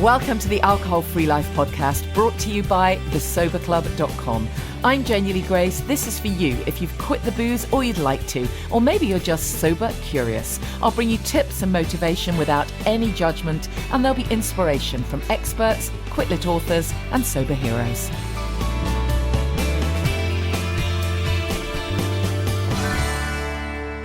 Welcome to the Alcohol Free Life podcast, brought to you by thesoberclub.com. I'm Janey Grace. This is for you if you've quit the booze or you'd like to, or maybe you're just sober curious. I'll bring you tips and motivation without any judgment, and there'll be inspiration from experts, quit-lit authors, and sober heroes.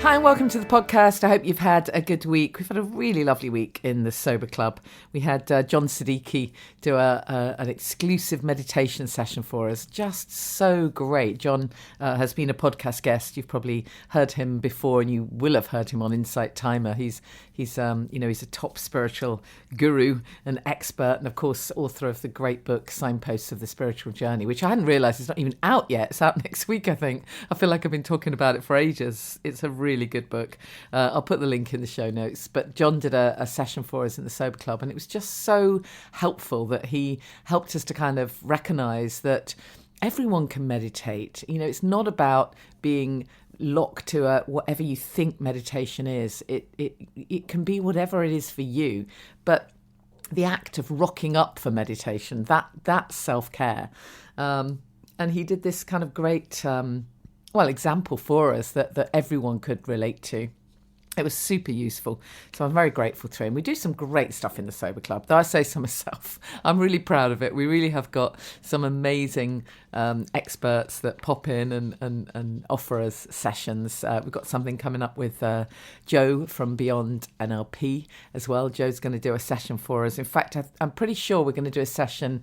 Hi and welcome to the podcast. I hope you've had a good week. We've had a really lovely week in the Sober Club. We had John Siddiqui do an exclusive meditation session for us. Just so great. John has been a podcast guest. You've probably heard him before, and you will have heard him on Insight Timer. He's a top spiritual guru and expert, and of course author of the great book Signposts of the Spiritual Journey, which I hadn't realised is not even out yet. It's out next week, I think. I feel like I've been talking about it for ages. It's a really good book. I'll put the link in the show notes. But John did a session for us in the Sober Club, and it was just so helpful that he helped us to kind of recognise that everyone can meditate. You know, it's not about being locked to whatever you think meditation is. It can be whatever it is for you, but the act of rocking up for meditation, that's self-care. And he did this kind of great example for us that everyone could relate to. It was super useful. So I'm very grateful to him. We do some great stuff in the Sober Club, though I say so myself. I'm really proud of it. We really have got some amazing experts that pop in and offer us sessions. We've got something coming up with Joe from Beyond NLP as well. Joe's going to do a session for us. In fact, I'm pretty sure we're going to do a session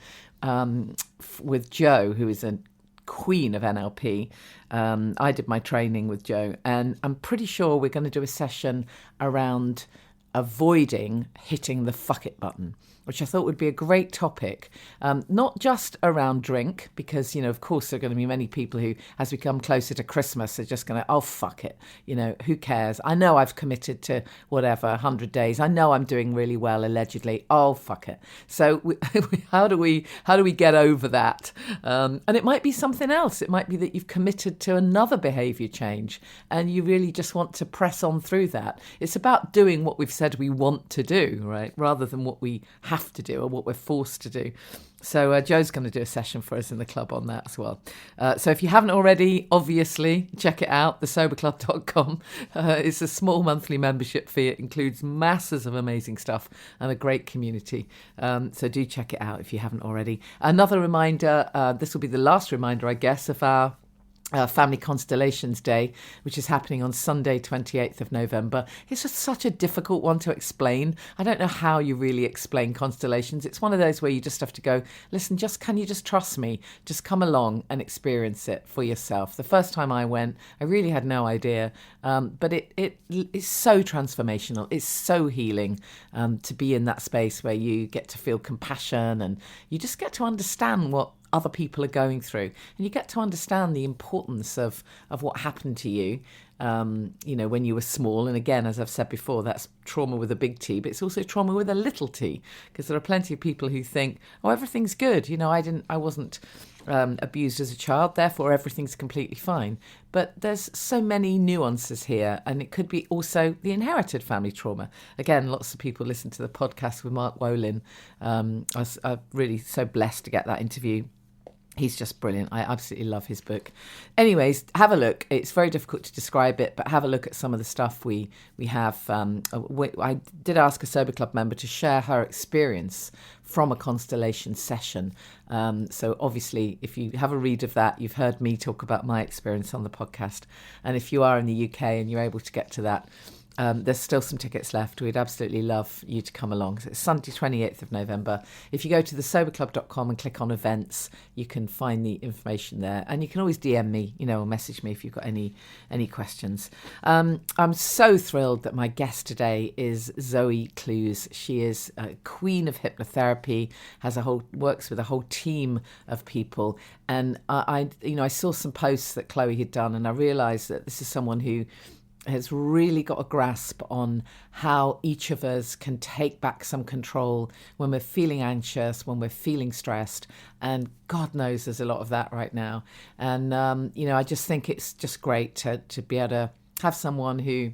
with Joe, who is a queen of NLP. I did my training with Joe, and I'm pretty sure we're going to do a session around avoiding hitting the fuck it button, which I thought would be a great topic, not just around drink, because, of course, there are going to be many people who, as we come closer to Christmas, are just going to, oh, fuck it, who cares? I know I've committed to whatever, 100 days. I know I'm doing really well, allegedly. Oh, fuck it. So how do we get over that? And it might be something else. It might be that you've committed to another behaviour change, and you really just want to press on through that. It's about doing what we've said we want to do, right? Rather than what we have to do or what we're forced to do. So Joe's going to do a session for us in the club on that as well. So if you haven't already, obviously, check it out, thesoberclub.com. It's a small monthly membership fee. It includes masses of amazing stuff and a great community. So do check it out if you haven't already. Another reminder, this will be the last reminder, I guess, of our Family Constellations Day, which is happening on Sunday, 28th of November. It's just such a difficult one to explain. I don't know how you really explain constellations. It's one of those where you just have to go, listen, can you just trust me? Just come along and experience it for yourself. The first time I went, I really had no idea, but it is so transformational. It's so healing to be in that space where you get to feel compassion and you just get to understand what other people are going through, and you get to understand the importance of what happened to you, when you were small. And again, as I've said before, that's trauma with a big T, but it's also trauma with a little t, because there are plenty of people who think, oh, everything's good. I wasn't abused as a child, therefore everything's completely fine. But there's so many nuances here, and it could be also the inherited family trauma. Again, lots of people listen to the podcast with Mark Wolin. I'm really so blessed to get that interview. He's just brilliant. I absolutely love his book. Anyways, have a look. It's very difficult to describe it, but have a look at some of the stuff we have. I did ask a Sober Club member to share her experience from a constellation session. So obviously, if you have a read of that, you've heard me talk about my experience on the podcast. And if you are in the UK and you're able to get to that, there's still some tickets left. We'd absolutely love you to come along. So it's Sunday, 28th of November. If you go to thesoberclub.com and click on events, you can find the information there. And you can always DM me, or message me if you've got any questions. I'm so thrilled that my guest today is Zoe Clews. She is a queen of hypnotherapy, works with a whole team of people. And I saw some posts that Chloe had done, and I realised that this is someone who has really got a grasp on how each of us can take back some control when we're feeling anxious, when we're feeling stressed. And God knows there's a lot of that right now. And, I just think it's just great to be able to have someone who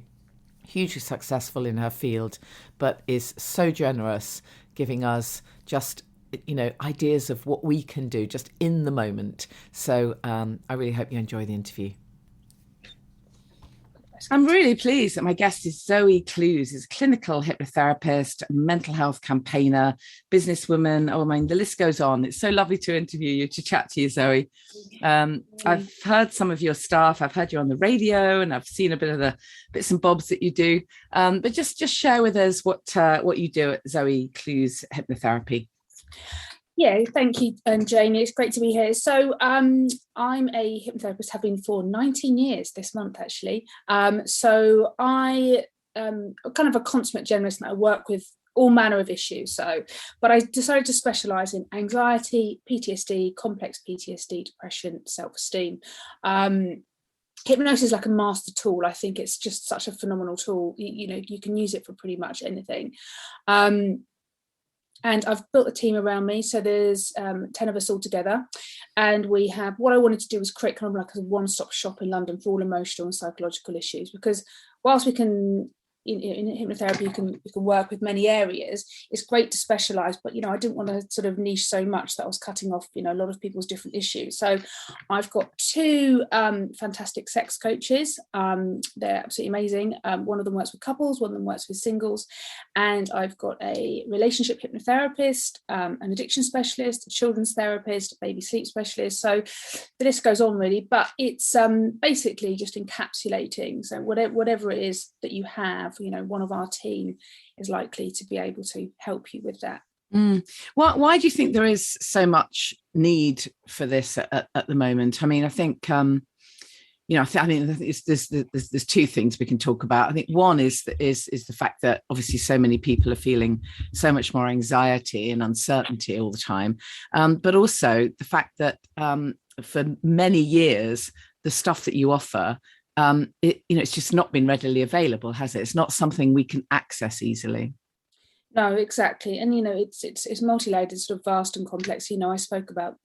hugely successful in her field, but is so generous, giving us just, ideas of what we can do just in the moment. So I really hope you enjoy the interview. I'm really pleased that my guest is Zoe Clews. She's a clinical hypnotherapist, mental health campaigner, businesswoman. Oh, I mean, the list goes on. It's so lovely to interview you, to chat to you, Zoe. I've heard some of your stuff. I've heard you on the radio, and I've seen a bit of the bits and bobs that you do. But just share with us what you do at Zoe Clews Hypnotherapy. Yeah, thank you, Janey. It's great to be here. So I'm a hypnotherapist, have been for 19 years this month, actually. So I am kind of a consummate generalist, and I work with all manner of issues. But I decided to specialise in anxiety, PTSD, complex PTSD, depression, self-esteem. Hypnosis is like a master tool. I think it's just such a phenomenal tool. You can use it for pretty much anything. And I've built a team around me. So there's 10 of us all together. And what I wanted to do was create kind of like a one-stop shop in London for all emotional and psychological issues. Because whilst we can, in hypnotherapy, you can work with many areas, it's great to specialise. But, I didn't want to sort of niche so much that I was cutting off, a lot of people's different issues. So I've got two fantastic sex coaches. They're absolutely amazing. One of them works with couples, one of them works with singles. And I've got a relationship hypnotherapist, an addiction specialist, a children's therapist, a baby sleep specialist. So the list goes on really, but it's basically just encapsulating. So whatever it is that you have, one of our team is likely to be able to help you with that. Why do you think there is so much need for this at the moment? I mean, I think there's two things we can talk about. I think one is the fact that obviously so many people are feeling so much more anxiety and uncertainty all the time, but also the fact that for many years the stuff that you offer, it's just not been readily available, has it? It's not something we can access easily. No, exactly. And, it's multi-layered, it's sort of vast and complex. I spoke about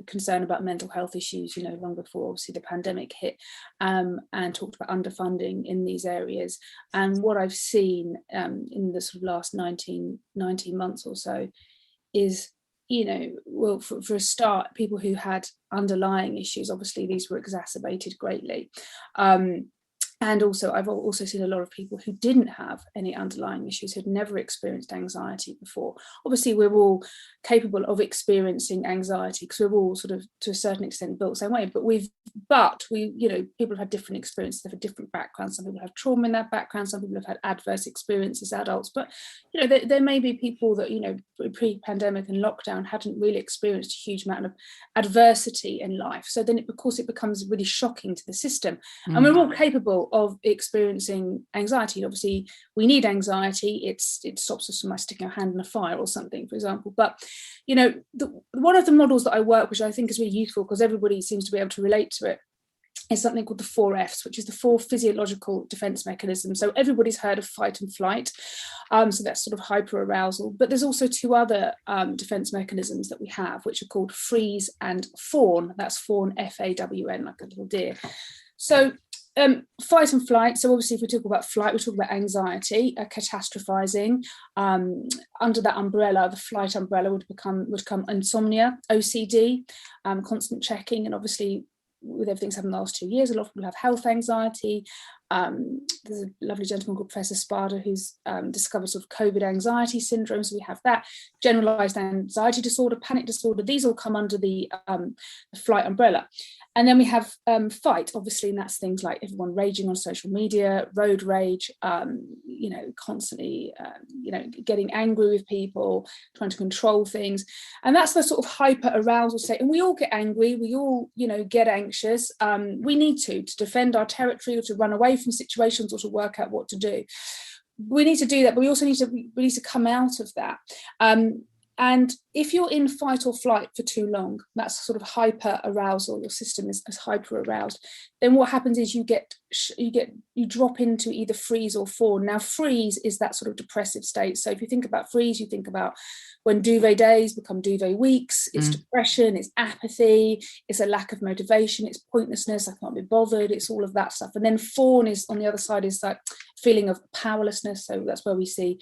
concern about mental health issues, long before obviously the pandemic hit, and talked about underfunding in these areas. And what I've seen in the sort of last 19 months or so is, well, for a start, people who had underlying issues, obviously these were exacerbated greatly. And also, I've also seen a lot of people who didn't have any underlying issues, who'd never experienced anxiety before. Obviously, we're all capable of experiencing anxiety because we're all sort of, to a certain extent, built the same way. But people have had different experiences, they've had different backgrounds. Some people have trauma in their background, some people have had adverse experiences as adults. But, there may be people that, pre-pandemic and lockdown hadn't really experienced a huge amount of adversity in life. So then, of course, it becomes really shocking to the system. And we're all capable of experiencing anxiety. Obviously, we need anxiety. It stops us from sticking our hand in a fire or something, for example. But one of the models that I work, which I think is really useful because everybody seems to be able to relate to it, is something called the 4Fs, which is the 4 physiological defense mechanisms. So everybody's heard of fight and flight. So that's sort of hyper-arousal. But there's also 2 other defense mechanisms that we have, which are called freeze and fawn. That's fawn, F-A-W-N, like a little deer. So fight and flight. So obviously, if we talk about flight, we talk about anxiety, catastrophizing. Under that umbrella, the flight umbrella would come insomnia, OCD, constant checking, and obviously, with everything that's happened in the last 2 years, a lot of people have health anxiety. There's a lovely gentleman called Professor Spada who's discovered sort of COVID anxiety syndrome. So we have that, generalized anxiety disorder, panic disorder. These all come under the flight umbrella. And then we have fight, obviously, and that's things like everyone raging on social media, road rage, constantly, getting angry with people, trying to control things. And that's the sort of hyper arousal state. And we all get angry. We all, get anxious. We need to defend our territory or to run away from situations or to work out what to do. We need to do that, but we also need to come out of that. And if you're in fight or flight for too long, that's sort of hyper arousal, your system is hyper aroused, then what happens is you drop into either freeze or fawn. Now, freeze is that sort of depressive state. So if you think about freeze, you think about when duvet days become duvet weeks, it's depression, it's apathy, it's a lack of motivation, it's pointlessness, I can't be bothered, it's all of that stuff. And then fawn is on the other side, is that feeling of powerlessness. So that's where we see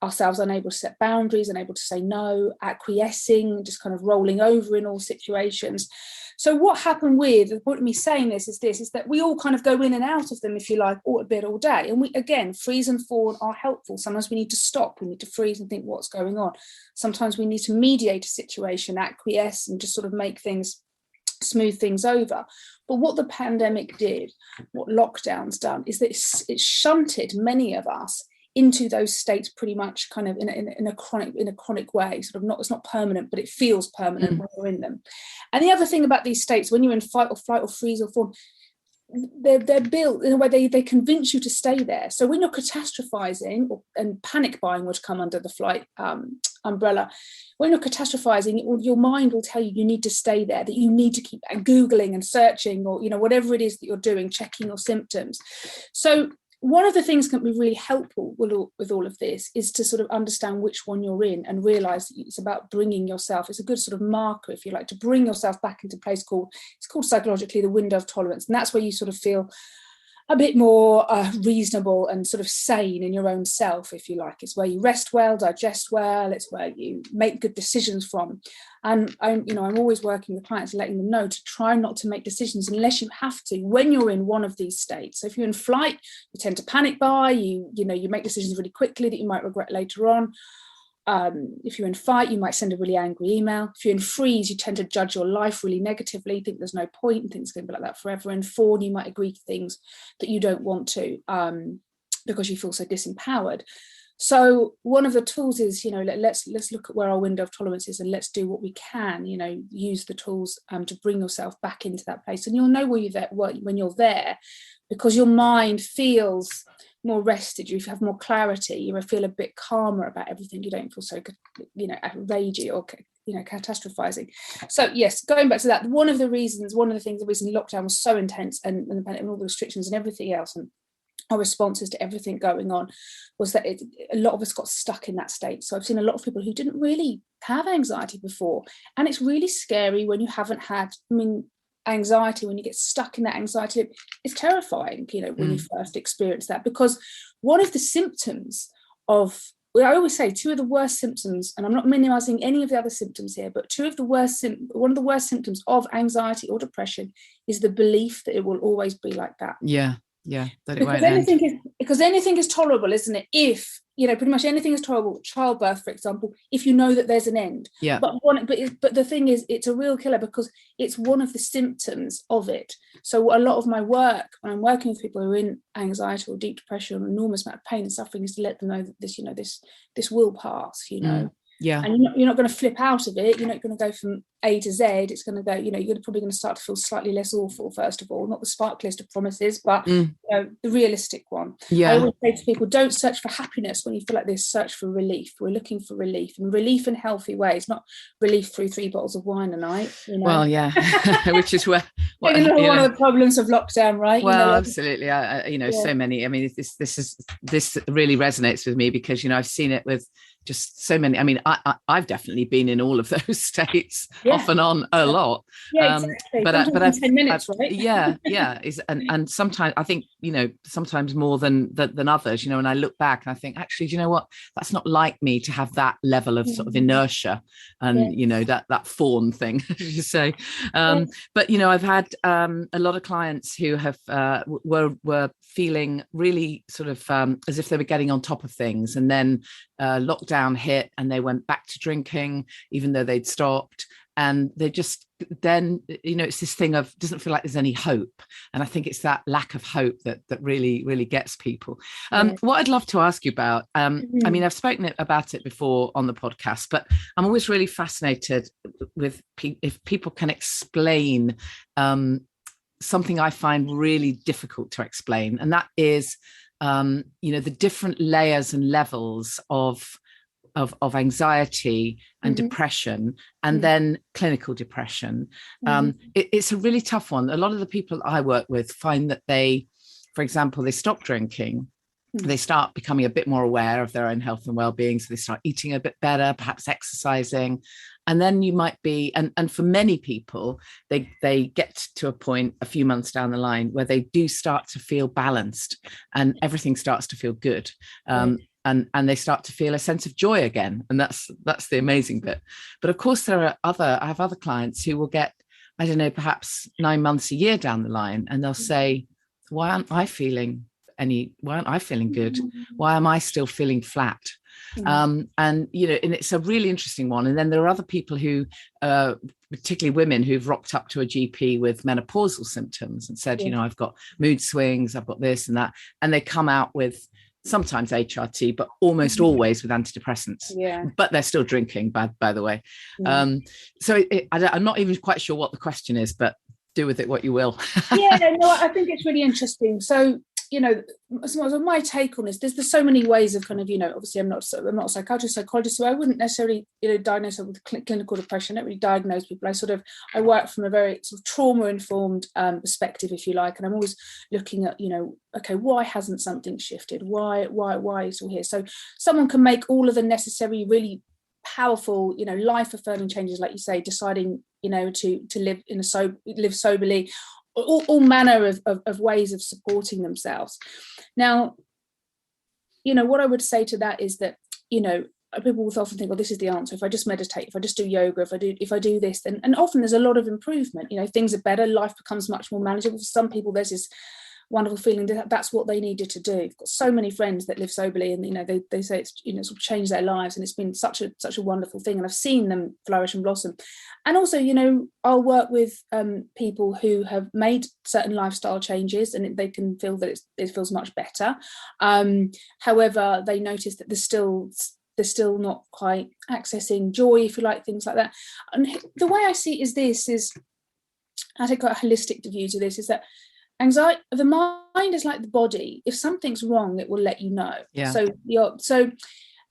ourselves unable to set boundaries, unable to say no, acquiescing, just kind of rolling over in all situations. So what happened with, the point of me saying this is that we all kind of go in and out of them, if you like, all a bit all day. And we, again, freeze and fawn are helpful. Sometimes we need to stop. We need to freeze and think what's going on. Sometimes we need to mediate a situation, acquiesce, and just sort of make things, smooth things over. But what the pandemic did, what lockdown's done, is that it shunted many of us into those states pretty much kind of in a chronic way, sort of it's not permanent, but it feels permanent when you're in them. And the other thing about these states, when you're in fight or flight or freeze or fawn, they're built in a way they convince you to stay there. So when you're catastrophizing, and panic buying would come under the flight umbrella, when you're catastrophizing, your mind will tell you you need to stay there, that you need to keep Googling and searching, or whatever it is that you're doing, checking your symptoms. So one of the things that can be really helpful with all of this is to sort of understand which one you're in and realize that it's about bringing yourself. It's a good sort of marker, if you like, to bring yourself back into a place called psychologically the window of tolerance. And that's where you sort of feel a bit more reasonable and sort of sane in your own self, if you like. It's where you rest well, digest well. It's where you make good decisions from. And I'm always working with clients, letting them know to try not to make decisions unless you have to when you're in one of these states. So if you're in flight, you tend to panic buy. You make decisions really quickly that you might regret later on. If you're in fight, you might send a really angry email. If you're in freeze, you tend to judge your life really negatively, think there's no point, and think it's going to be like that forever. And fawn, you might agree to things that you don't want to because you feel so disempowered. So one of the tools is, let's look at where our window of tolerance is, and let's do what we can, use the tools to bring yourself back into that place. And you'll know when you're there, because your mind feels more rested, you have more clarity, you feel a bit calmer about everything, you don't feel so ragey or catastrophizing. So yes, going back to that, one of the reason lockdown was so intense and all the restrictions and everything else, and our responses to everything going on, was that a lot of us got stuck in that state. So I've seen a lot of people who didn't really have anxiety before, and it's really scary when you haven't had, anxiety, when you get stuck in that anxiety. It's terrifying, when you first experience that, because one of the symptoms of, I always say, two of the worst symptoms, and I'm not minimizing any of the other symptoms here, but one of the worst symptoms of anxiety or depression is the belief that it will always be like that. Yeah, that because anything is tolerable, isn't it? If pretty much anything is tolerable, childbirth, for example, if you know that there's an end. Yeah. But the thing is, it's a real killer because it's one of the symptoms of it. So a lot of my work when I'm working with people who are in anxiety or deep depression or an enormous amount of pain and suffering is to let them know that this will pass. Yeah. And you're not going to flip out of it. You're not going to go from A to Z. It's going to go, you're probably going to start to feel slightly less awful, first of all, not the sparkliest of promises, but the realistic one. Yeah. I always say to people, don't search for happiness when you feel like this, search for relief. We're looking for relief, and relief in healthy ways, not relief through 3 bottles of wine a night. Well, yeah, which is where one of the problems of lockdown, right? Well, absolutely. So many. I mean, this really resonates with me because I've seen it with just so many. I mean, I've definitely been in all of those states, off and on a lot. Yeah, exactly. But I've 10 minutes, right? Yeah. And sometimes I think sometimes more than others. And I look back and I think, actually, do you know what? That's not like me to have that level of sort of inertia and that fawn thing, as you say. But I've had a lot of clients who have were feeling really sort of as if they were getting on top of things, and then lockdown hit and they went back to drinking even though they'd stopped, and they just then it's this thing of doesn't feel like there's any hope, and I think it's that lack of hope that really gets people. What I'd love to ask you about, I mean, I've spoken about it before on the podcast, but I'm always really fascinated with if people can explain something I find really difficult to explain, and that is the different layers and levels of anxiety and depression, and then clinical depression. It's a really tough one. A lot of the people I work with find that they, for example, they stop drinking, they start becoming a bit more aware of their own health and well-being, so they start eating a bit better, perhaps exercising. And then you might be, and for many people, they get to a point a few months down the line where they do start to feel balanced and everything starts to feel good. and they start to feel a sense of joy again. And that's the amazing bit. But of course, I have other clients who will get, I don't know, perhaps 9 months, a year down the line, and they'll say, why aren't I feeling good? Why am I still feeling flat? And and it's a really interesting one. And then there are other people who, particularly women, who've rocked up to a GP with menopausal symptoms and said, I've got mood swings, I've got this and that, and they come out with sometimes HRT, but almost always with antidepressants. But they're still drinking, by the way. So I'm not even quite sure what the question is, but do with it what you will. I think it's really interesting. So, my take on this, there's so many ways of kind of, obviously I'm not a psychologist, so I wouldn't necessarily, diagnose it with clinical depression. I don't really diagnose people. I work from a very sort of trauma-informed perspective, if you like, and I'm always looking at, okay, why hasn't something shifted? Why is it all here? So someone can make all of the necessary, really powerful, life-affirming changes, like you say, deciding, to live soberly, all manner of ways of supporting themselves. Now, what I would say to that is that, people will often think, well, this is the answer. If I just meditate, if I just do yoga, if I do this, and often there's a lot of improvement. Things are better. Life becomes much more manageable. For some people, there's this wonderful feeling that that's what they needed to do. I've got so many friends that live soberly, and they say it's sort of changed their lives, and it's been such a wonderful thing, and I've seen them flourish and blossom. And also, I'll work with people who have made certain lifestyle changes, and they can feel that it feels much better. However, they notice that they're still not quite accessing joy, if you like, things like that. And the way I see it is I take quite a holistic view to this, is that anxiety, the mind is like the body. If something's wrong, it will let you know. So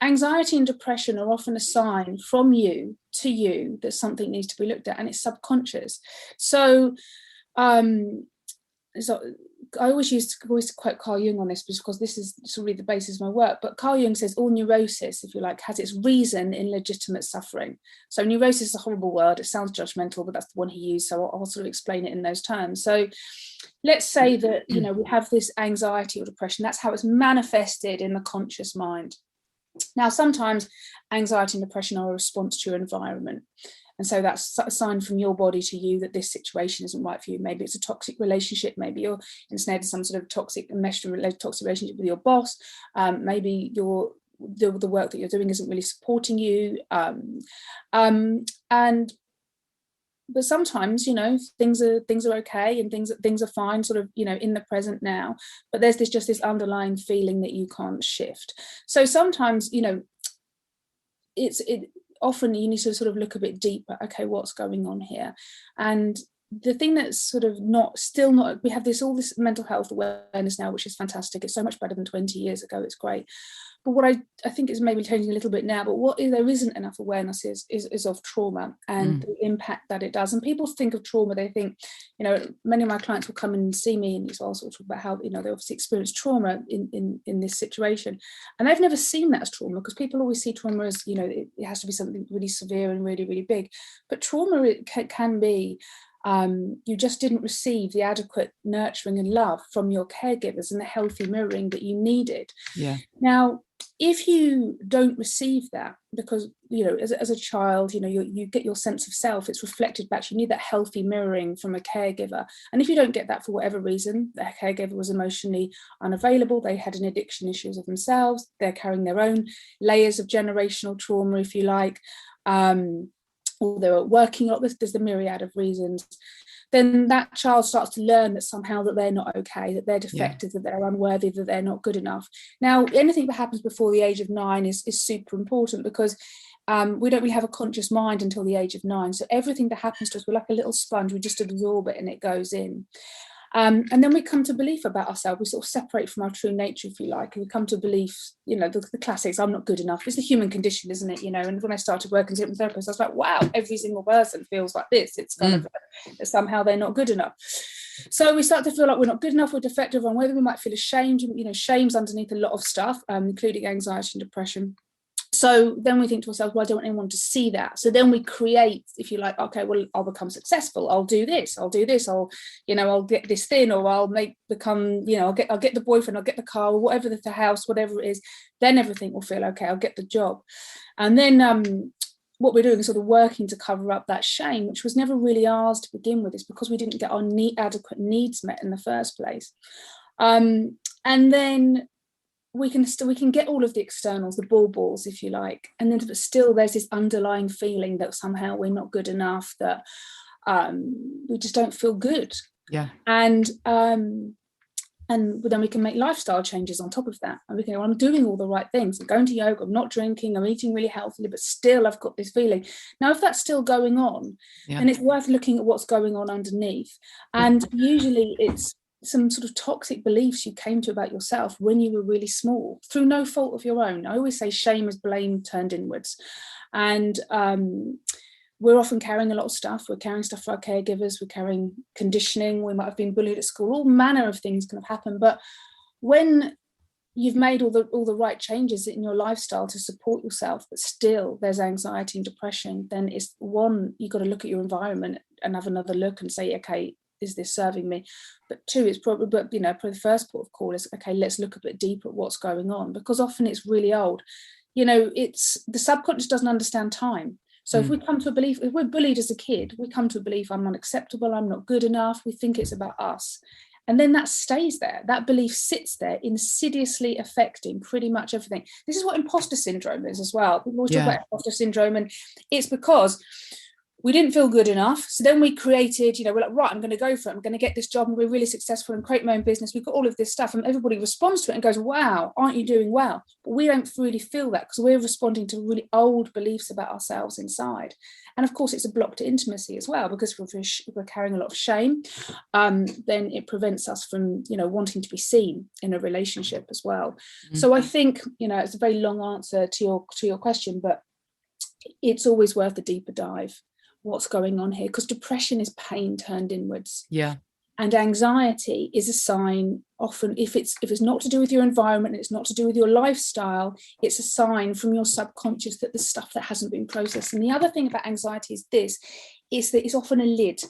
anxiety and depression are often a sign from you to you that something needs to be looked at, and it's subconscious. So I always used to quote Carl Jung on this, because this is really the basis of my work. But Carl Jung says all neurosis, if you like, has its reason in legitimate suffering. So neurosis is a horrible word. It sounds judgmental, but that's the one he used. So I'll sort of explain it in those terms. So let's say that, we have this anxiety or depression. That's how it's manifested in the conscious mind. Now, sometimes anxiety and depression are a response to your environment. And so that's a sign from your body to you that this situation isn't right for you. Maybe it's a toxic relationship. Maybe you're ensnared in some sort of toxic relationship with your boss. Maybe the work that you're doing isn't really supporting you. But sometimes, things are okay, and things are fine, sort of, in the present now. But there's this underlying feeling that you can't shift. So sometimes, often you need to sort of look a bit deeper. Okay, what's going on here? And the thing that's sort of still not, we have all this mental health awareness now, which is fantastic. It's so much better than 20 years ago. It's great. But what I think is maybe changing a little bit now, but there isn't enough awareness is of trauma and the impact that it does. And people think of trauma, they think, many of my clients will come and see me, and I'll sort of talk about how, they obviously experienced trauma in this situation. And they've never seen that as trauma, because people always see trauma as, it has to be something really severe and really, really big. But trauma can be, you just didn't receive the adequate nurturing and love from your caregivers and the healthy mirroring that you needed. Now, if you don't receive that, because as a child, you get your sense of self, it's reflected back. You need that healthy mirroring from a caregiver, and if you don't get that for whatever reason, the caregiver was emotionally unavailable, they had an addiction issues of themselves, they're carrying their own layers of generational trauma, if you like, or they're working on this, there's the myriad of reasons, then that child starts to learn that somehow that they're not okay, that they're defective, that they're unworthy, that they're not good enough. Now, anything that happens before the age of 9 is super important, because we don't really have a conscious mind until the age of 9. So everything that happens to us, we're like a little sponge, we just absorb it and it goes in. And then we come to belief about ourselves. We sort of separate from our true nature, if you like, and we come to belief, the classics, I'm not good enough. It's the human condition, isn't it? And when I started working as a hypnotherapist, I was like, wow, every single person feels like this. It's kind of that somehow they're not good enough. So we start to feel like we're not good enough, we're defective, and whether we might feel ashamed. Shame's underneath a lot of stuff, including anxiety and depression. So then we think to ourselves, well, I don't want anyone to see that. So then we create, if you like, okay, well, I'll become successful. I'll do this. I'll get this thin, or I'll get the boyfriend, I'll get the car, or whatever, the house, whatever it is. Then everything will feel okay. I'll get the job. And then what we're doing is sort of working to cover up that shame, which was never really ours to begin with. It's because we didn't get our adequate needs met in the first place. And then we can get all of the externals, the balls, if you like, and then but still there's this underlying feeling that somehow we're not good enough, that we just don't feel good. Yeah. And then we can make lifestyle changes on top of that, and we can go, I'm doing all the right things, I'm going to yoga, I'm not drinking, I'm eating really healthily, but still I've got this feeling. Now if that's still going on, then it's worth looking at what's going on underneath. And usually it's some sort of toxic beliefs you came to about yourself when you were really small, through no fault of your own. I always say shame is blame turned inwards. And we're often carrying a lot of stuff. We're carrying stuff for our caregivers, we're carrying conditioning, we might have been bullied at school, all manner of things can have happened. But when you've made all the right changes in your lifestyle to support yourself, but still there's anxiety and depression, then it's one, you've got to look at your environment and have another look and say, okay, is this serving me? But two, it's probably, probably the first port of call is, okay, let's look a bit deeper at what's going on, because often it's really old. It's the subconscious doesn't understand time. So if we come to a belief, if we're bullied as a kid, we come to a belief, I'm unacceptable, I'm not good enough, we think it's about us. And then that stays there. That belief sits there, insidiously affecting pretty much everything. This is what imposter syndrome is as well. People always talk about imposter syndrome, and it's because we didn't feel good enough. So then we created, we're like, right, I'm going to go for it. I'm going to get this job and be really successful and create my own business. We've got all of this stuff, and everybody responds to it and goes, wow, aren't you doing well? But we don't really feel that because we're responding to really old beliefs about ourselves inside. And of course, it's a block to intimacy as well, because if we're carrying a lot of shame, then it prevents us from, wanting to be seen in a relationship as well. Mm-hmm. So I think, it's a very long answer to your question, but it's always worth a deeper dive. What's going on here? Because depression is pain turned inwards. Yeah. And anxiety is a sign, often if it's not to do with your environment and it's not to do with your lifestyle, it's a sign from your subconscious that there's stuff that hasn't been processed. And the other thing about anxiety is that it's often a lid.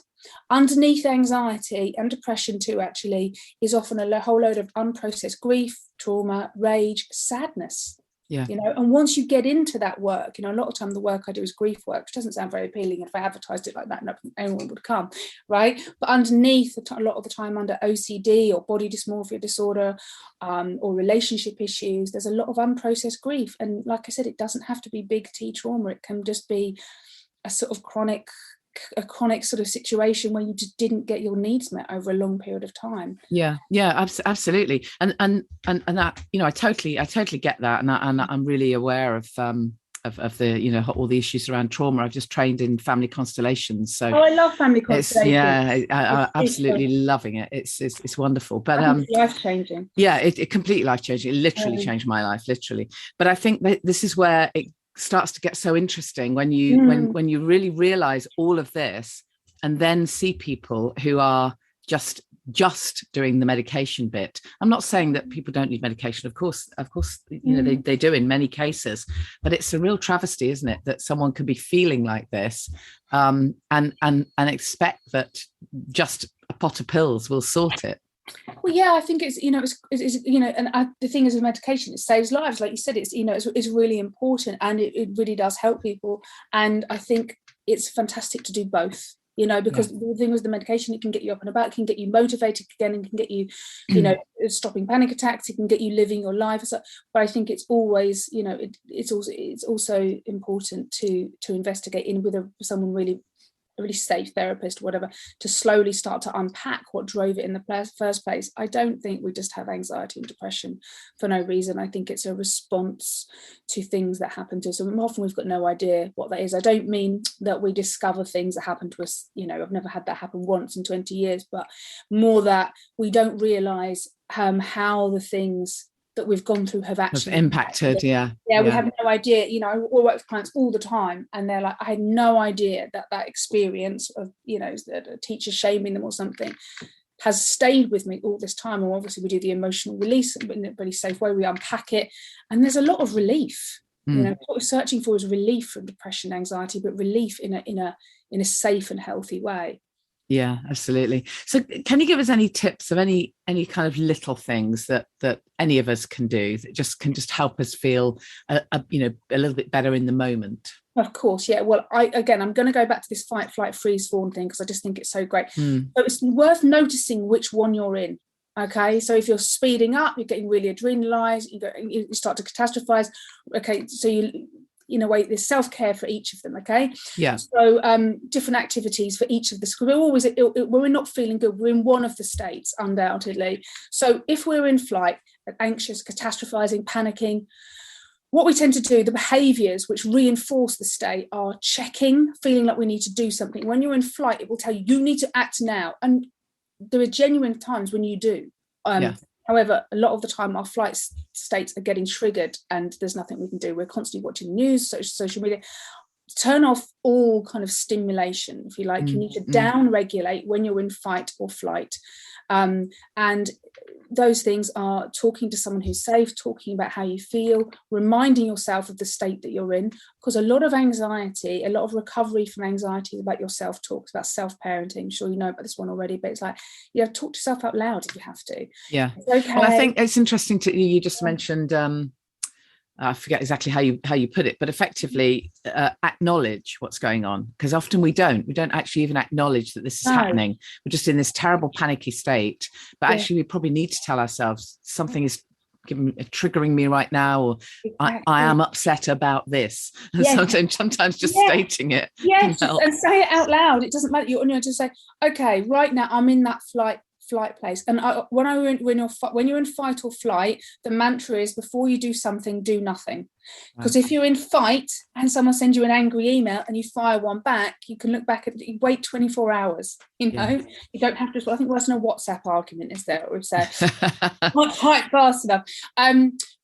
Underneath anxiety and depression too, actually, is often a whole load of unprocessed grief, trauma, rage, sadness. Yeah. And once you get into that work, a lot of time the work I do is grief work, which doesn't sound very appealing. If I advertised it like that, no, anyone would come, right? But underneath, a lot of the time under OCD or body dysmorphia disorder or relationship issues, there's a lot of unprocessed grief. And like I said, it doesn't have to be big T trauma. It can just be a sort of chronic sort of situation where you just didn't get your needs met over a long period of time. Absolutely. And that, I totally get that, and I'm really aware of the all the issues around trauma. I've just trained in Family Constellations, so I love Family Constellations. I'm absolutely loving it. It's wonderful, but life changing. It completely life changing. It literally changed my life, literally. But I think that this is where it starts to get so interesting when you when you really realize all of this, and then see people who are just doing the medication bit. I'm not saying that people don't need medication, of course they do in many cases, but it's a real travesty, isn't it, that someone could be feeling like this and expect that just a pot of pills will sort it. Well, yeah, I think it's the thing is with medication, it saves lives. Like you said, it's really important, and it really does help people. And I think it's fantastic to do both, because the thing with the medication, it can get you up and about, it can get you motivated again, and can get you, stopping panic attacks, it can get you living your life. But I think it's always, it's also important to investigate in with someone really safe therapist or whatever, to slowly start to unpack what drove it in the first place. I don't think we just have anxiety and depression for no reason. I think it's a response to things that happen to us, and often we've got no idea what that is. I don't mean that we discover things that happen to us, I've never had that happen once in 20 years, but more that we don't realize how the things that we've gone through have actually impacted. We have no idea. I work with clients all the time, and they're like, I had no idea that experience of a teacher shaming them or something has stayed with me all this time. And obviously we do the emotional release in a really safe way, we unpack it, and there's a lot of relief. You know, what we're searching for is relief from depression, anxiety, but relief in a safe and healthy way. Yeah, absolutely. So can you give us any tips of any kind of little things that any of us can do that can just help us feel a little bit better in the moment? Of course, yeah. Well, I'm going to go back to this fight, flight, freeze, fawn thing because I just think it's so great. So it's worth noticing which one you're in. Okay, so if you're speeding up, you're getting really adrenalized, you start to catastrophize. Okay, so in a way, there's self-care for each of them. Okay, yeah. So different activities for each of the. We're not feeling good. We're in one of the states, undoubtedly. So if we're in flight, anxious, catastrophizing, panicking, what we tend to do, the behaviors which reinforce the state are checking, feeling like we need to do something. When you're in flight, it will tell you need to act now, and there are genuine times when you do. However, a lot of the time our flight states are getting triggered and there's nothing we can do. We're constantly watching the news, social media. Turn off all kind of stimulation, if you like. You need to down regulate when you're in fight or flight. And those things are talking to someone who's safe, talking about how you feel, reminding yourself of the state that you're in, because a lot of anxiety, a lot of recovery from anxiety is about your self-talk, it's about self-parenting. I'm sure you know about this one already, but it's like, talk to yourself out loud if you have to. Yeah. It's okay. Well, I think it's interesting you just mentioned, I forget exactly how you put it, but effectively acknowledge what's going on, because often we don't actually even acknowledge that this is happening. We're just in this terrible panicky state, but actually we probably need to tell ourselves something is triggering me right now, or I am upset about this. And sometimes just stating it. And say it out loud. It doesn't matter. You just say, okay, right now I'm in that flight place, and when you're in fight or flight, the mantra is, before you do something, do nothing. Because if you're in fight and someone sends you an angry email and you fire one back, you can look back at it, you wait 24 hours. You don't have to. I think worse than a WhatsApp argument is there. We've said not quite fast enough.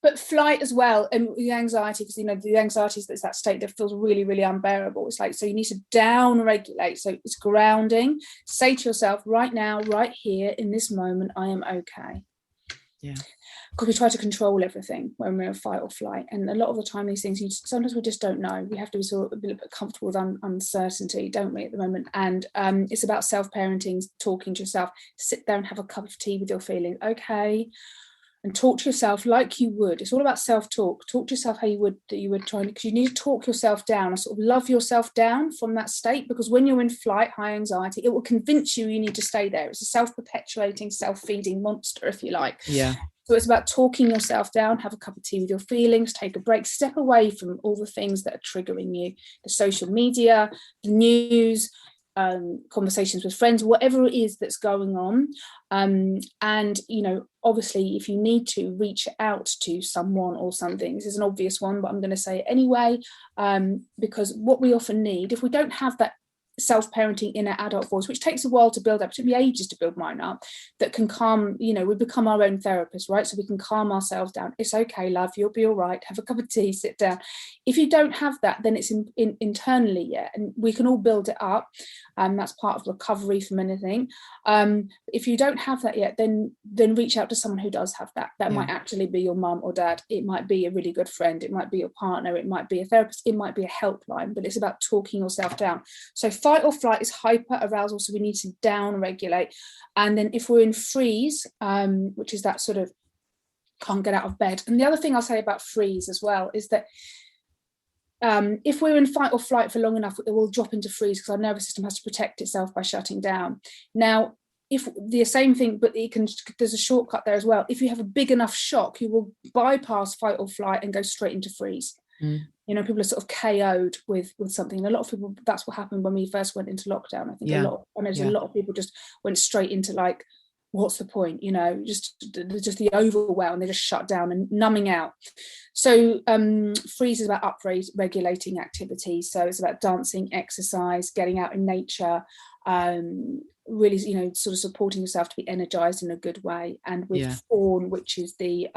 But flight as well, and the anxiety, because the anxiety is that state that feels really, really unbearable. It's like, so you need to down regulate. So it's grounding. Say to yourself, right now, right here in this moment, I am okay. Yeah. Because we try to control everything when we're in fight or flight, and a lot of the time these things, sometimes we just don't know. We have to be sort of a little bit comfortable with uncertainty, don't we, at the moment? And it's about self-parenting, talking to yourself. Sit there and have a cup of tea with your feelings, okay, and talk to yourself like you would. It's all about self-talk. Talk to yourself how you would try, because you need to talk yourself down and sort of love yourself down from that state, because when you're in flight, high anxiety, it will convince you need to stay there. It's a self-perpetuating, self-feeding monster, if you like. Yeah. So it's about talking yourself down, have a cup of tea with your feelings, take a break, step away from all the things that are triggering you, the social media, the news, conversations with friends, whatever it is that's going on. And obviously, if you need to, reach out to someone or something. This is an obvious one, but I'm going to say it anyway, because what we often need, if we don't have that self-parenting inner adult voice, which takes a while to build up, it took me ages to build mine up, that can calm, we become our own therapist, right? So we can calm ourselves down. It's okay, love, you'll be all right, have a cup of tea, sit down. If you don't have that, then it's internally, and we can all build it up, and that's part of recovery from anything. If you don't have that yet, then reach out to someone who does have that. That might actually be your mum or dad, it might be a really good friend, it might be your partner, it might be a therapist, it might be a helpline, but it's about talking yourself down. So fight or flight is hyper arousal, so we need to down regulate. And then if we're in freeze, which is that sort of can't get out of bed. And the other thing I'll say about freeze as well is that if we're in fight or flight for long enough, it will drop into freeze, because our nervous system has to protect itself by shutting down. Now, if the same thing, but there's a shortcut there as well. If you have a big enough shock, you will bypass fight or flight and go straight into freeze. People are sort of KO'd with something. And a lot of people, that's what happened when we first went into lockdown. I think a lot of people just went straight into like, what's the point? Just the overwhelm, they just shut down and numbing out. So freeze is about regulating activity. So it's about dancing, exercise, getting out in nature, really, sort of supporting yourself to be energized in a good way. And with fawn, which is the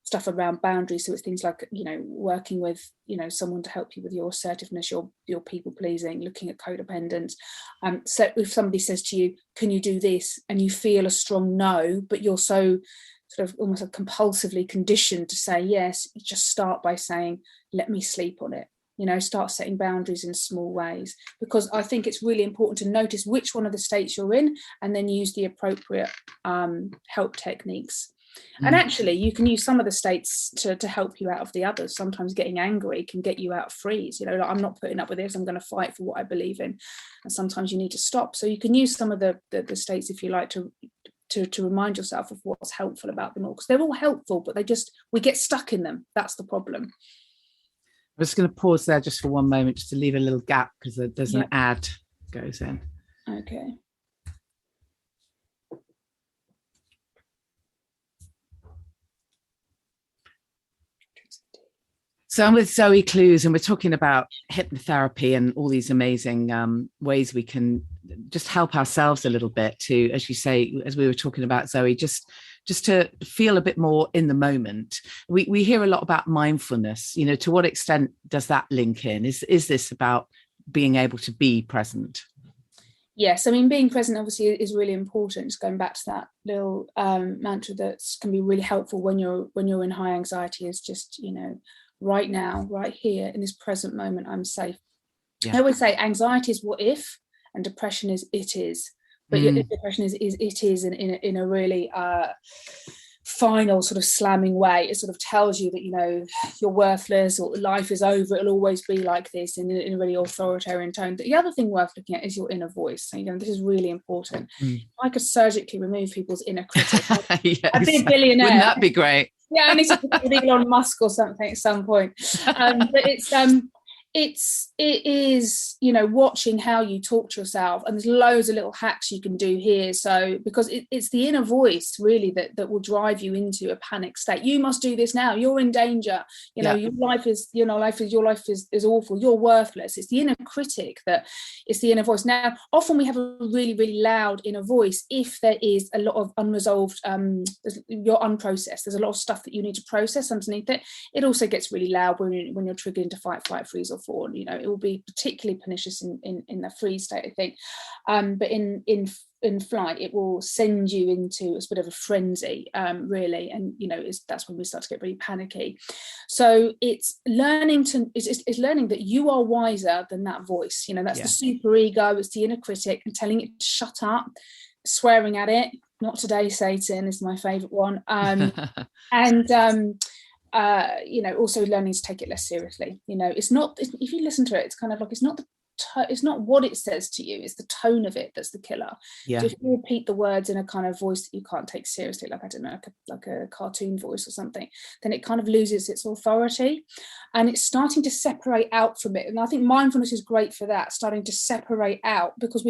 stuff around boundaries, so it's things like working with someone to help you with your assertiveness, your people pleasing, looking at codependence. So if somebody says to you, can you do this, and you feel a strong no, but you're so sort of almost compulsively conditioned to say yes, just start by saying, let me sleep on it. Start setting boundaries in small ways, because I think it's really important to notice which one of the states you're in and then use the appropriate help techniques. And actually, you can use some of the states to help you out of the others. Sometimes getting angry can get you out of freeze. Like, I'm not putting up with this. I'm going to fight for what I believe in. And sometimes you need to stop. So you can use some of the states, if you like, to remind yourself of what's helpful about them all, because they're all helpful, but we get stuck in them. That's the problem. I'm just going to pause there just for one moment, just to leave a little gap, because there's an ad goes in. Okay. So I'm with Zoe Clews, and we're talking about hypnotherapy and all these amazing ways we can just help ourselves a little bit to, as you say, as we were talking about, Zoe, just to feel a bit more in the moment. We hear a lot about mindfulness. To what extent does that link in? Is this about being able to be present? Yes, I mean, being present obviously is really important. Just going back to that little mantra that can be really helpful when you're in high anxiety, is just, right now, right here in this present moment, I'm safe. I always say anxiety is what if, and depression is it is. But depression is it is in a really final sort of slamming way. It sort of tells you that you're worthless, or life is over, it'll always be like this, in a really authoritarian tone. The other thing worth looking at is your inner voice. So, this is really important. I could surgically remove people's inner critic. I'd be a billionaire. Wouldn't that be great? Yeah, I need to put Elon Musk or something at some point. But it is watching how you talk to yourself, and there's loads of little hacks you can do here. So because it's the inner voice really that will drive you into a panic state. You must do this now, you're in danger, your life is awful, you're worthless. It's the inner critic it's the inner voice. Now often we have a really, really loud inner voice if there is a lot of unresolved, you're unprocessed, there's a lot of stuff that you need to process underneath it. It also gets really loud when you're triggered into fight, flight, freeze, or fawn. It will be particularly pernicious in the freeze state, I think, but in flight it will send you into a bit of a frenzy, really, and that's when we start to get really panicky. So it's learning that you are wiser than that voice. That's the super ego, it's the inner critic, and telling it to shut up, swearing at it. Not today, Satan is my favorite one. And also learning to take it less seriously. It's not, if you listen to it, it's kind of like, it's not what it says to you, it's the tone of it that's the killer. So if you repeat the words in a kind of voice that you can't take seriously, like, I don't know, like a cartoon voice or something, then it kind of loses its authority, and it's starting to separate out from it. And I think mindfulness is great for that, starting to separate out, because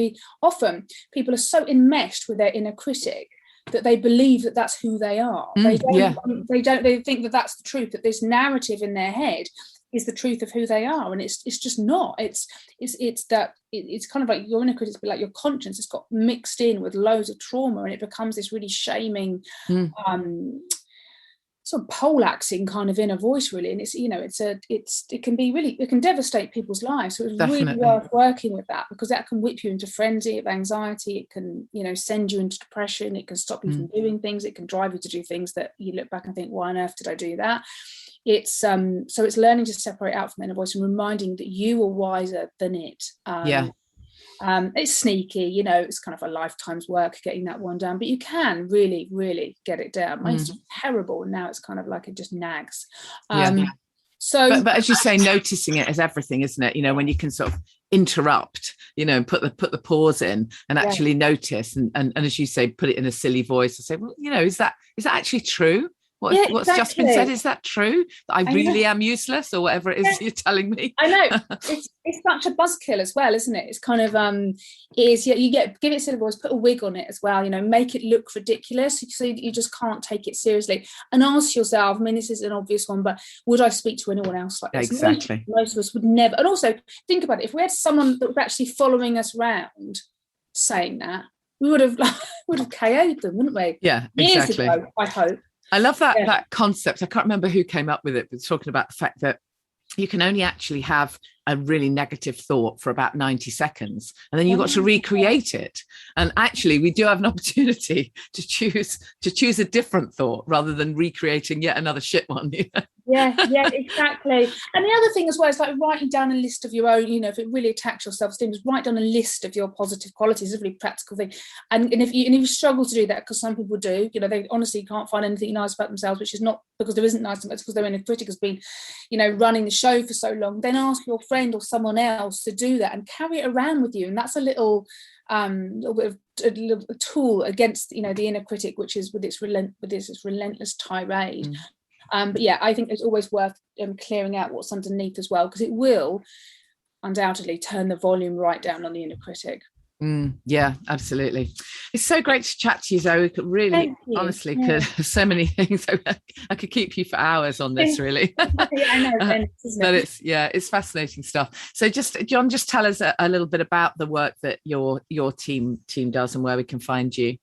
people are so enmeshed with their inner critic that they believe that that's who they are. They think that that's the truth, that this narrative in their head is the truth of who they are, and it's just not. It's kind of like your inner critic, like your conscience. It's got mixed in with loads of trauma, and it becomes this really shaming, sort of poleaxing kind of inner voice, really. And it can devastate people's lives. So it's really worth working with that, because that can whip you into frenzy of anxiety. It can send you into depression. It can stop you from doing things. It can drive you to do things that you look back and think, why on earth did I do that? It's so it's learning to separate out from inner voice and reminding that you are wiser than it. It's sneaky, it's kind of a lifetime's work getting that one down, but you can really, really get it down. Mine's just terrible, and now it's kind of like it just nags. So, but as you say, noticing it is everything, isn't it? When you can sort of interrupt, put the pause in and actually notice, and as you say, put it in a silly voice and say, well, is that actually true? What's just been said, is that true? That I really am useless, or whatever it is you're telling me? I know. It's such a buzzkill as well, isn't it? It's kind of give it silly voice, put a wig on it as well, make it look ridiculous, so you just can't take it seriously. And ask yourself, I mean, this is an obvious one, but would I speak to anyone else like this? Exactly. Most of us would never. And also think about it, if we had someone that was actually following us around saying that, we would have KO'd them, wouldn't we? Yeah, Years exactly. ago, I hope. I love that concept. I can't remember who came up with it, but talking about the fact that you can only actually have a really negative thought for about 90 seconds, and then you've got to recreate it. And actually, we do have an opportunity to choose a different thought rather than recreating yet another shit one. Yeah, exactly. And the other thing as well is like writing down a list of your own, if it really attacks your self-esteem, is write down a list of your positive qualities. It's a really practical thing. And if you struggle to do that, because some people do, they honestly can't find anything nice about themselves, which is not because there isn't nice, it's because their inner critic has been, running the show for so long, then ask your friend or someone else to do that and carry it around with you. And that's a little bit of a tool against, the inner critic, which is with its relentless tirade. But yeah, I think it's always worth clearing out what's underneath as well, because it will undoubtedly turn the volume right down on the inner critic. Yeah, absolutely. It's so great to chat to you, Zoe. Really, honestly, because so many things. I could keep you for hours on this, really. I know, but it's fascinating stuff. So, John, just tell us a little bit about the work that your team does and where we can find you.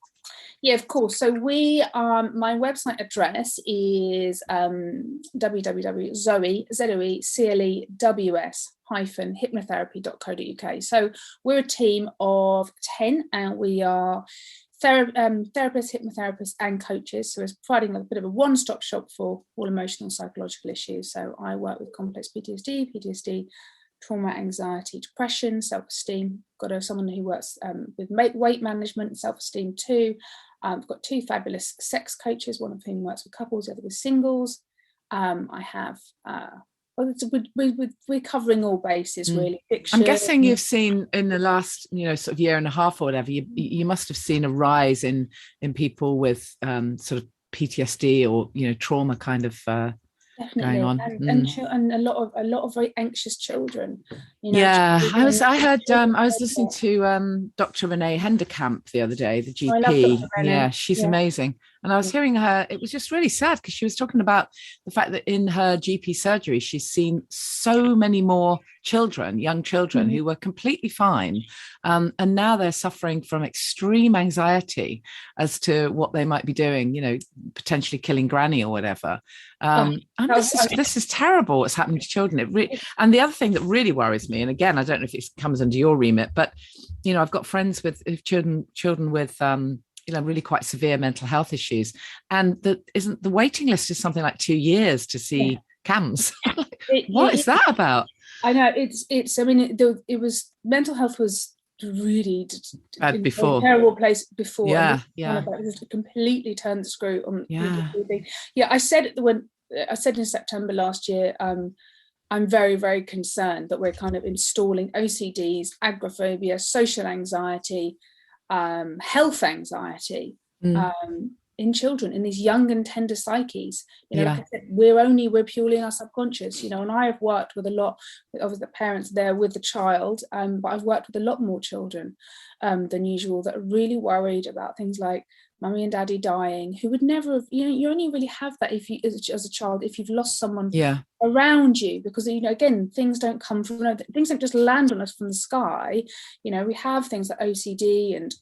Yeah, of course. So my website address is www.zoe-hypnotherapy.co.uk. So we're a team of 10, and we are therapists, hypnotherapists and coaches. So it's providing a bit of a one-stop shop for all emotional and psychological issues. So I work with complex PTSD, trauma, anxiety, depression, self-esteem. Got someone who works with weight management, self-esteem too. I've got 2 fabulous sex coaches, one of whom works with couples, the other with singles. I have, we're covering all bases, really. Fiction. I'm guessing you've seen in the last, sort of year and a half or whatever, you must have seen a rise in people with sort of PTSD or, trauma kind of definitely going on. And a lot of very anxious children. I was listening to Dr. Renee Henderkamp the other day, the GP. I love Dr. Renee. Yeah, she's amazing. And I was hearing her, it was just really sad because she was talking about the fact that in her GP surgery, she's seen so many more young children who were completely fine. And now they're suffering from extreme anxiety as to what they might be doing, potentially killing granny or whatever. And this is terrible what's happening to children. And the other thing that really worries me, and again, I don't know if it comes under your remit, but, I've got friends with children with, really quite severe mental health issues. And the waiting list is something like 2 years to see CAMS. What is that about? I know it was, mental health was really bad before, a terrible place before. It completely turned the screw on. I said in September last year, I'm very, very concerned that we're kind of installing OCDs, agoraphobia, social anxiety, health anxiety in children, in these young and tender psyches. Like I said, we're purely in our subconscious, and I have worked with a lot of the parents there with the child, but I've worked with a lot more children than usual that are really worried about things like mummy and daddy dying, who would never have, you only really have that if you, as a child, if you've lost someone around you, because, again, things don't come from, things don't just land on us from the sky. We have things like OCD and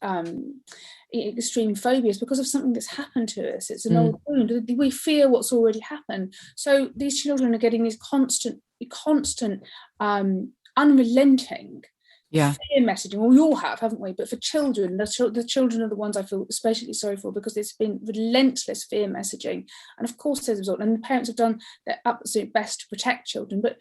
extreme phobias because of something that's happened to us. It's an old wound. We fear what's already happened. So these children are getting these constant, unrelenting fear messaging. Well, we all have, haven't we? But for children, the children are the ones I feel especially sorry for, because it's been relentless fear messaging. And of course there's a result, and the parents have done their absolute best to protect children, but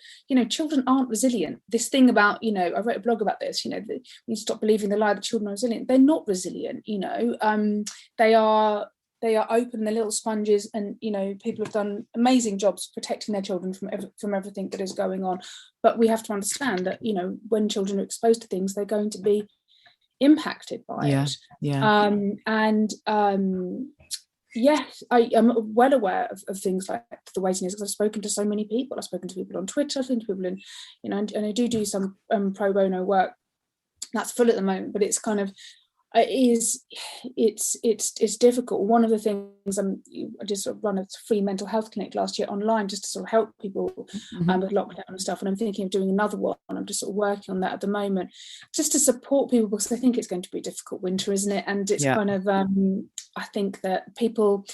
children aren't resilient. This thing about, I wrote a blog about this, we need to stop believing the lie that children are resilient. They're not resilient. They are open, they're little sponges, and people have done amazing jobs protecting their children from everything that is going on. But we have to understand that when children are exposed to things, they're going to be impacted by it. Yes, I am well aware of things like the waiting list, because I've spoken to so many people. I've spoken to people on Twitter, I've spoken to people in, and I do some pro bono work that's full at the moment, but it's kind of, it's difficult. One of the things I just sort of run a free mental health clinic last year online, just to sort of help people with lockdown and stuff, and I'm thinking of doing another one. I'm just sort of working on that at the moment, just to support people, because I think it's going to be a difficult winter, isn't it? And it's kind of I think that people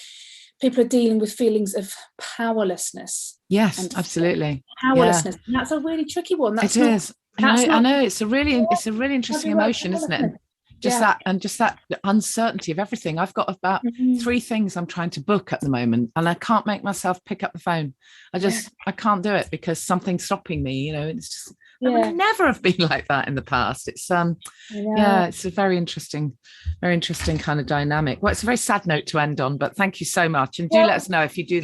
people are dealing with feelings of powerlessness. Yes, absolutely. Powerlessness. And that's a really tricky one. It is. I know. It's a really interesting emotion, isn't it? Just that uncertainty of everything. I've got about 3 things I'm trying to book at the moment, and I can't make myself pick up the phone. I can't do it because something's stopping me. It's just, I would never have been like that in the past. It's it's a very interesting kind of dynamic. Well, it's a very sad note to end on, but thank you so much. And do let us know if you do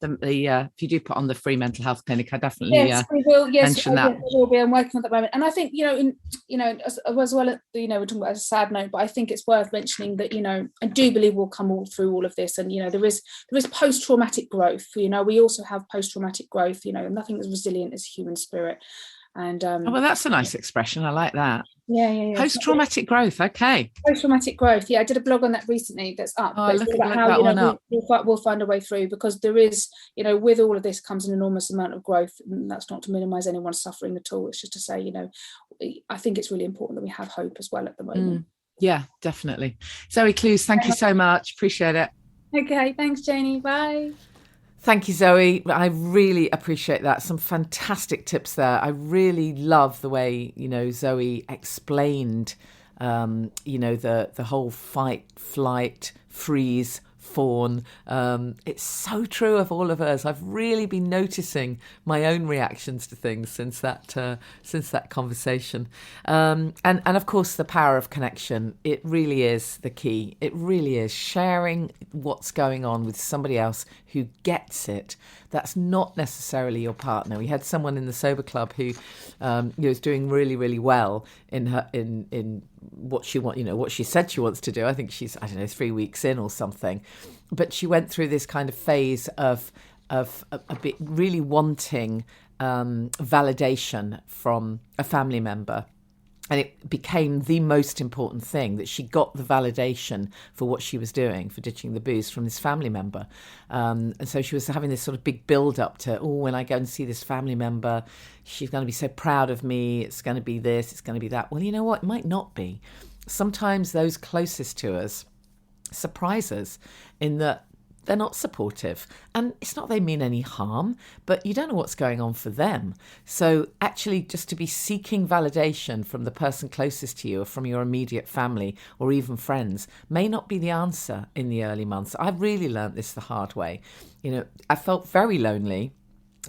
if you do put on the free mental health clinic. I definitely we will. Yes, mention that. We will be. I'm working on that moment, and I think as well. We're talking about a sad note, but I think it's worth mentioning that I do believe we'll come all through all of this, and there is post-traumatic growth. We also have post-traumatic growth. Nothing as resilient as human spirit. And well, that's a nice expression. I like that. Yeah. Post-traumatic growth. Okay. Post-traumatic growth. Yeah, I did a blog on that recently. That's up. Look about how we'll find a way through, because there is, with all of this comes an enormous amount of growth, and that's not to minimise anyone's suffering at all. It's just to say, I think it's really important that we have hope as well at the moment. Yeah, definitely. Zoe Clews, thank you so much. Appreciate it. Okay, thanks, Janey. Bye. Thank you, Zoe. I really appreciate that. Some fantastic tips there. I really love the way, Zoe explained, the whole fight, flight, freeze, fawn. It's so true of all of us. I've really been noticing my own reactions to things since that conversation. And of course, the power of connection. It really is the key. It really is sharing what's going on with somebody else who gets it. That's not necessarily your partner. We had someone in the Sober Club who is doing really, really well in what she what she said she wants to do. I think she's 3 weeks in or something, but she went through this kind of phase of a bit really wanting validation from a family member. And it became the most important thing, that she got the validation for what she was doing, for ditching the booze, from this family member. And so she was having this sort of big build up to, when I go and see this family member, she's going to be so proud of me. It's going to be this, it's going to be that. Well, you know what? It might not be. Sometimes those closest to us surprise us in that they're not supportive. And it's not they mean any harm, but you don't know what's going on for them. So actually, just to be seeking validation from the person closest to you, or from your immediate family, or even friends, may not be the answer in the early months. I really learned this the hard way. I felt very lonely.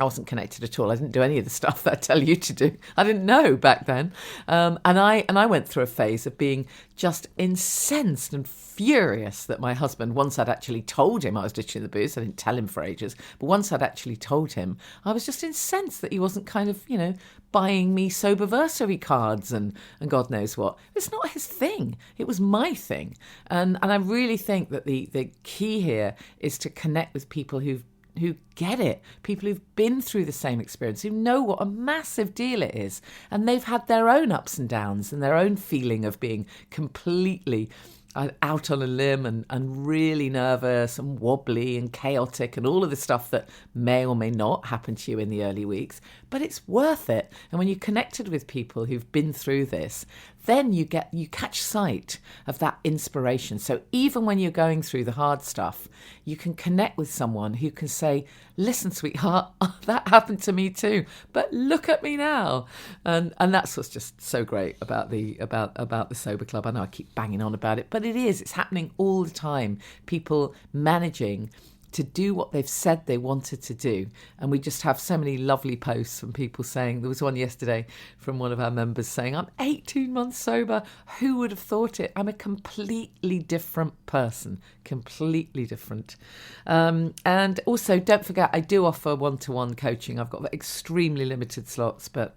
I wasn't connected at all. I didn't do any of the stuff that I tell you to do. I didn't know back then. And I went through a phase of being just incensed and furious that my husband, once I'd actually told him I was ditching the booze, I didn't tell him for ages, but once I'd actually told him, I was just incensed that he wasn't kind of, buying me soberversary cards and God knows what. It's not his thing. It was my thing. And I really think that the key here is to connect with people who get it, people who've been through the same experience, who know what a massive deal it is, and they've had their own ups and downs and their own feeling of being completely out on a limb and really nervous and wobbly and chaotic and all of the stuff that may or may not happen to you in the early weeks, but it's worth it. And when you're connected with people who've been through this, then you catch sight of that inspiration. So even when you're going through the hard stuff, you can connect with someone who can say, listen, sweetheart, that happened to me too, but look at me now. And that's what's just so great about the Sober Club. I know I keep banging on about it, but it's happening all the time. People managing to do what they've said they wanted to do. And we just have so many lovely posts from people saying, there was one yesterday from one of our members saying, I'm 18 months sober. Who would have thought it? I'm a completely different person, completely different. And also, don't forget, I do offer one-to-one coaching. I've got extremely limited slots, but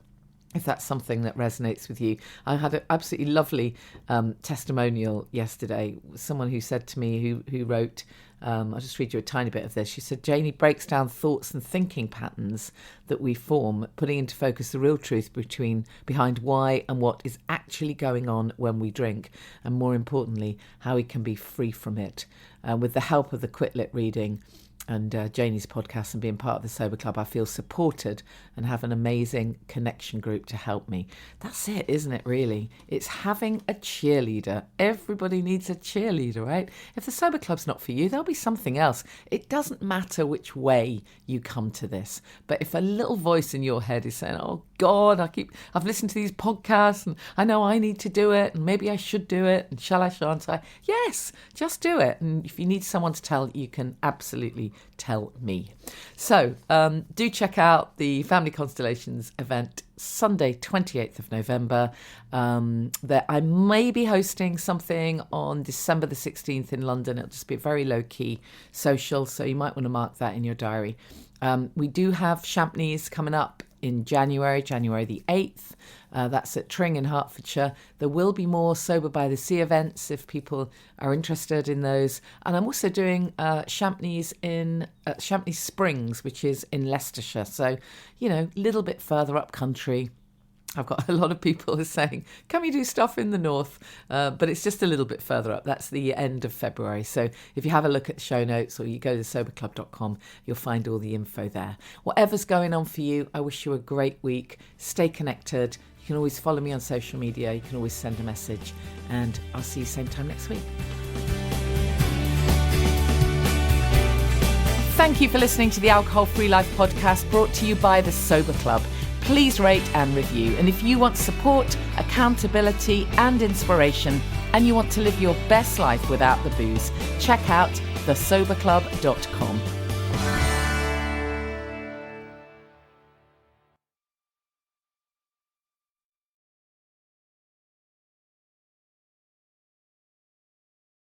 if that's something that resonates with you. I had an absolutely lovely testimonial yesterday. Someone who said to me, who wrote, I'll just read you a tiny bit of this. She said, Janey breaks down thoughts and thinking patterns that we form, putting into focus the real truth behind why and what is actually going on when we drink, and more importantly, how we can be free from it. With the help of the Quit Lit reading, Janey's podcast and being part of the Sober Club, I feel supported and have an amazing connection group to help me. That's it, isn't it, really? It's having a cheerleader. Everybody needs a cheerleader, right? If the Sober Club's not for you, there'll be something else. It doesn't matter which way you come to this. But if a little voice in your head is saying, oh God, I've listened to these podcasts and I know I need to do it and maybe I should do it and shan't I? Yes, just do it. And if you need someone to tell, you can absolutely tell me. So do check out the Family Constellations event Sunday 28th of November. That I may be hosting something on December the 16th in London. It'll just be a very low-key social, so you might want to mark that in your diary. We do have Champneys coming up in January the 8th. That's at Tring in Hertfordshire. There will be more Sober by the Sea events if people are interested in those. And I'm also doing Champneys in Champneys Springs, which is in Leicestershire. So, a little bit further up country. I've got a lot of people who are saying, can we do stuff in the north? But it's just a little bit further up. That's the end of February. So if you have a look at the show notes or you go to soberclub.com, you'll find all the info there. Whatever's going on for you, I wish you a great week. Stay connected. You can always follow me on social media. You can always send a message. And I'll see you same time next week. Thank you for listening to the Alcohol Free Life podcast, brought to you by the Sober Club. Please rate and review. And if you want support, accountability and inspiration, and you want to live your best life without the booze, check out thesoberclub.com.